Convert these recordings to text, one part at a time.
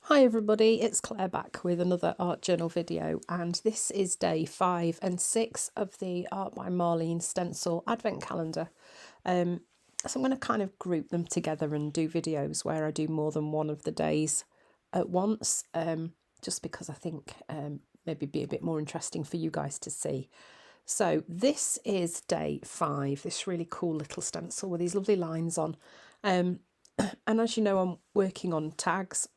Hi everybody, it's Claire back with another art journal video, and this is day 5 and 6 of the Art by Marlene stencil advent calendar. So I'm going to kind of group them together and do videos where I do more than one of the days at once, just because I think maybe be a bit more interesting for you guys to see. So this is day 5, this really cool little stencil with these lovely lines on. And as you know, I'm working on tags.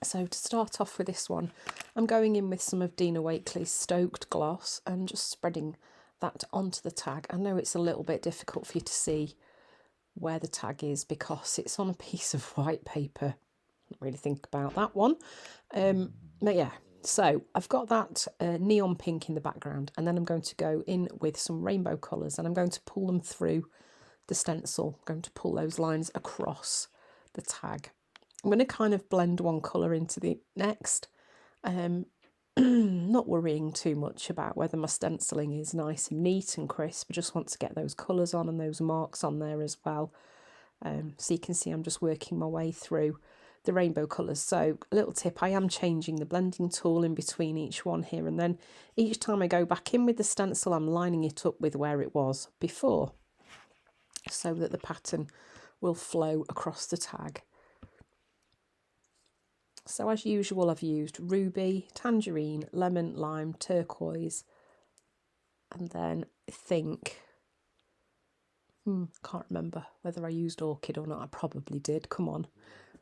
So to start off with this one, I'm going in with some of Dina Wakley's Stoked Gloss and just spreading that onto the tag. I know it's a little bit difficult for you to see where the tag is because it's on a piece of white paper. Didn't really think about that one. But yeah, so I've got that neon pink in the background, and then I'm going to go in with some rainbow colours and I'm going to pull them through the stencil. I'm going to pull those lines across the tag. I'm going to kind of blend one colour into the next, not worrying too much about whether my stenciling is nice and neat and crisp. I just want to get those colours on and those marks on there as well. So you can see I'm just working my way through the rainbow colours. So a little tip, I am changing the blending tool in between each one here, and then each time I go back in with the stencil I'm lining it up with where it was before, so that the pattern will flow across the tag. So as usual, I've used ruby, tangerine, lemon, lime, turquoise, and then I think, can't remember whether I used orchid or not. I probably did. Come on,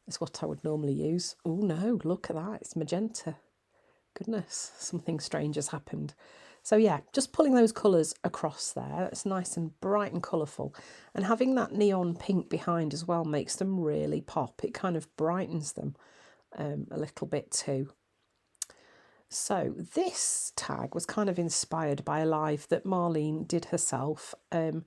it's what I would normally use. Oh no, look at that, it's magenta. Goodness, something strange has happened. So yeah, just pulling those colours across there. It's nice and bright and colourful, and having that neon pink behind as well makes them really pop. It kind of brightens them a little bit too. So this tag was kind of inspired by a live that Marlene did herself. I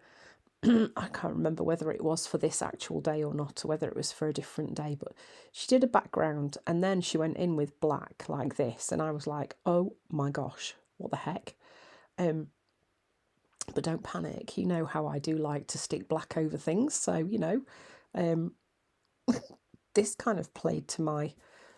can't remember whether it was for this actual day or not, or whether it was for a different day, but she did a background and then she went in with black like this, and I was like, oh my gosh, what the heck. But don't panic, you know how I do like to stick black over things, so you know, this kind of played to my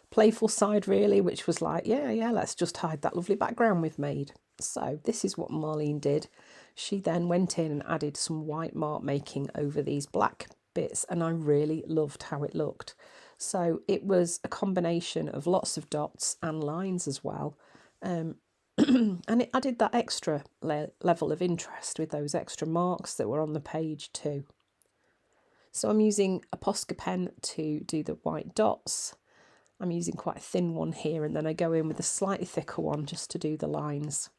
playful side really, which was like, yeah, let's just hide that lovely background we've made. So this is what Marlene did. She then went in and added some white mark making over these black bits, and I really loved how it looked. So it was a combination of lots of dots and lines as well, and it added that extra level of interest with those extra marks that were on the page too. So I'm using a Posca pen to do the white dots. I'm using quite a thin one here, and then I go in with a slightly thicker one just to do the lines.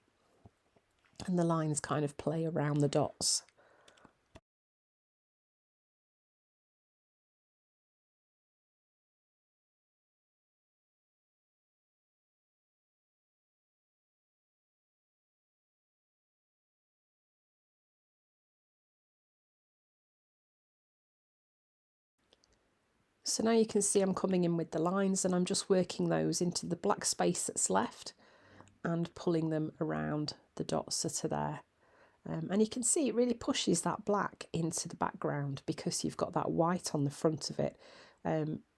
And the lines kind of play around the dots. So now you can see I'm coming in with the lines, and I'm just working those into the black space that's left and pulling them around the dots that are there. And you can see it really pushes that black into the background because you've got that white on the front of it,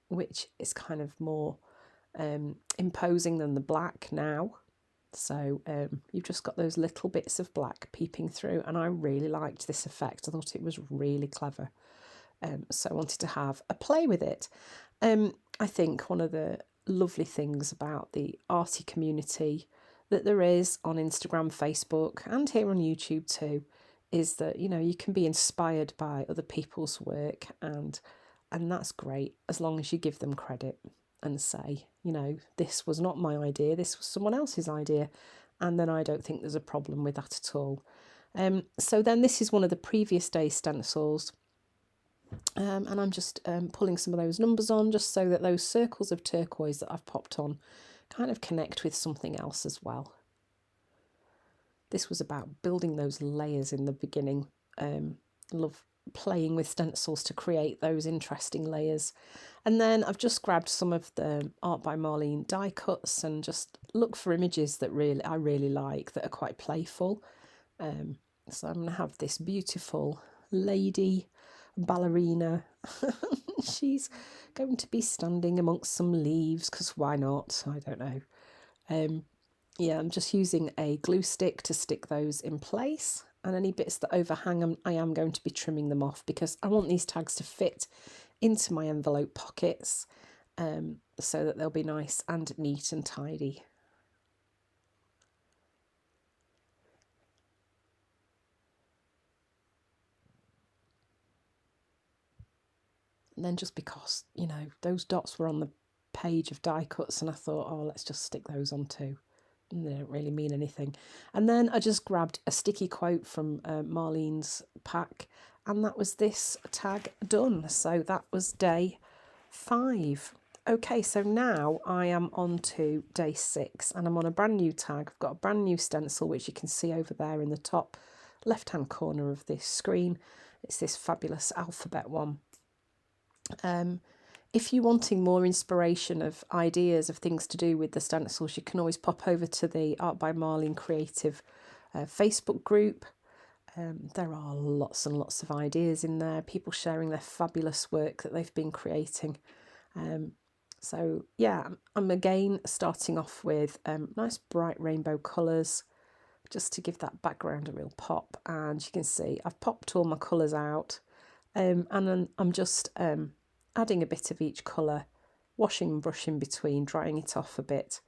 which is kind of more imposing than the black now. So you've just got those little bits of black peeping through, and I really liked this effect. I thought it was really clever. So I wanted to have a play with it. I think one of the lovely things about the arty community that there is on Instagram, Facebook, and here on YouTube too, is that, you know, you can be inspired by other people's work, and that's great as long as you give them credit and say, you know, this was not my idea, this was someone else's idea, and then I don't think there's a problem with that at all. So then this is one of the previous day stencils. And I'm just pulling some of those numbers on just so that those circles of turquoise that I've popped on kind of connect with something else as well. This was about building those layers in the beginning. Love playing with stencils to create those interesting layers. And then I've just grabbed some of the Art by Marlene die cuts and just look for images that I really like, that are quite playful. So I'm going to have this beautiful lady ballerina. She's going to be standing amongst some leaves, because why not? I don't know. Yeah, I'm just using a glue stick to stick those in place, and any bits that overhang, I am going to be trimming them off, because I want these tags to fit into my envelope pockets, so that they'll be nice and neat and tidy. And then just because, you know, those dots were on the page of die cuts, and I thought, oh, let's just stick those on too. And they don't really mean anything. And then I just grabbed a sticky quote from Marlene's pack, and that was this tag done. So that was day 5. Okay, so now I am on to day 6, and I'm on a brand new tag. I've got a brand new stencil, which you can see over there in the top left-hand corner of this screen. It's this fabulous alphabet one. If you're wanting more inspiration of ideas of things to do with the stencils, you can always pop over to the Art by Marlene Creative Facebook group. There are lots and lots of ideas in there, people sharing their fabulous work that they've been creating. So yeah, I'm again starting off with nice bright rainbow colours, just to give that background a real pop. And you can see I've popped all my colours out, and then I'm just adding a bit of each colour, washing and brushing between, drying it off a bit,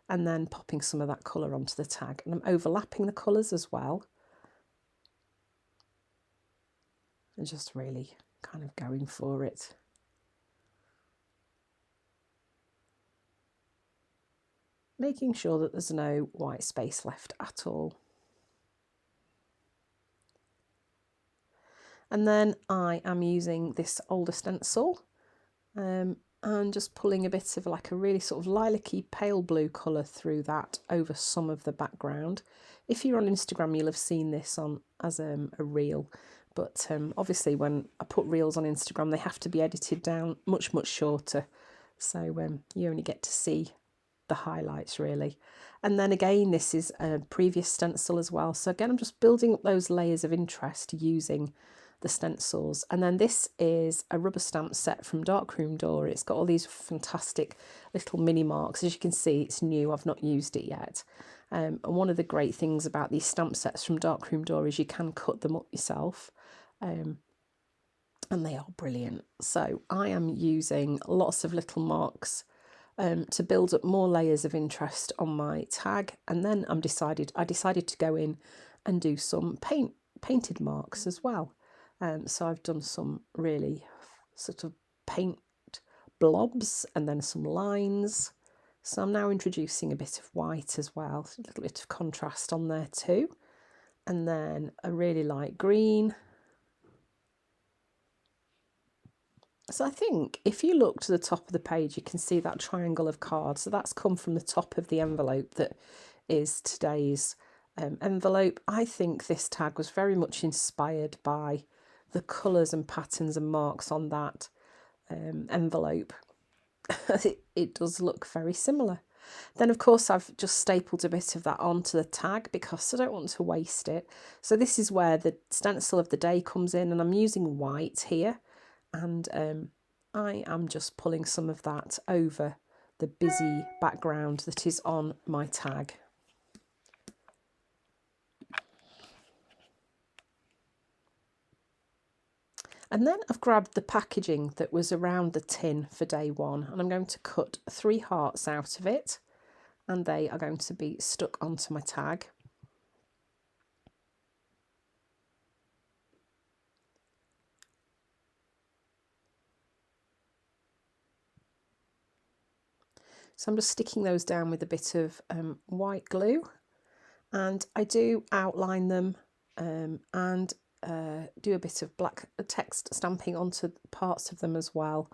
and then popping some of that colour onto the tag. And I'm overlapping the colours as well, and just really kind of going for it. Making sure that there's no white space left at all. And then I am using this older stencil, and just pulling a bit of like a really sort of lilac-y pale blue colour through that over some of the background. If you're on Instagram, you'll have seen this on as a reel, but obviously when I put reels on Instagram, they have to be edited down much shorter, so you only get to see the highlights really. And then again, this is a previous stencil as well, so again I'm just building up those layers of interest using the stencils. And then this is a rubber stamp set from Darkroom Door. It's got all these fantastic little mini marks. As you can see, it's new, I've not used it yet. And one of the great things about these stamp sets from Darkroom Door is you can cut them up yourself, and they are brilliant. So I am using lots of little marks to build up more layers of interest on my tag. And then I decided to go in and do some painted marks as well. So I've done some really sort of paint blobs and then some lines. So I'm now introducing a bit of white as well, a little bit of contrast on there too. And then a really light green. So I think if you look to the top of the page, you can see that triangle of cards. So that's come from the top of the envelope that is today's envelope. I think this tag was very much inspired by the colours and patterns and marks on that envelope. It does look very similar. Then of course I've just stapled a bit of that onto the tag because I don't want to waste it. So this is where the stencil of the day comes in, and I'm using white here, and I am just pulling some of that over the busy background that is on my tag. And then I've grabbed the packaging that was around the tin for day 1, and I'm going to cut 3 hearts out of it, and they are going to be stuck onto my tag. So I'm just sticking those down with a bit of white glue, and I do outline them and do a bit of black text stamping onto parts of them as well.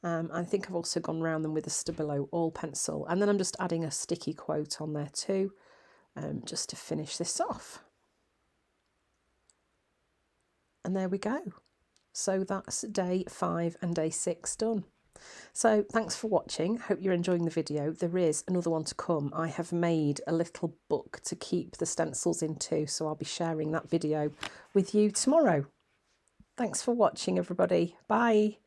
I think I've also gone around them with a Stabilo all pencil, and then I'm just adding a sticky quote on there too, just to finish this off. And there we go. So that's day 5 and day 6 done. So thanks for watching. Hope you're enjoying the video. There is another one to come. I have made a little book to keep the stencils in too, so I'll be sharing that video with you tomorrow. Thanks for watching, everybody. Bye.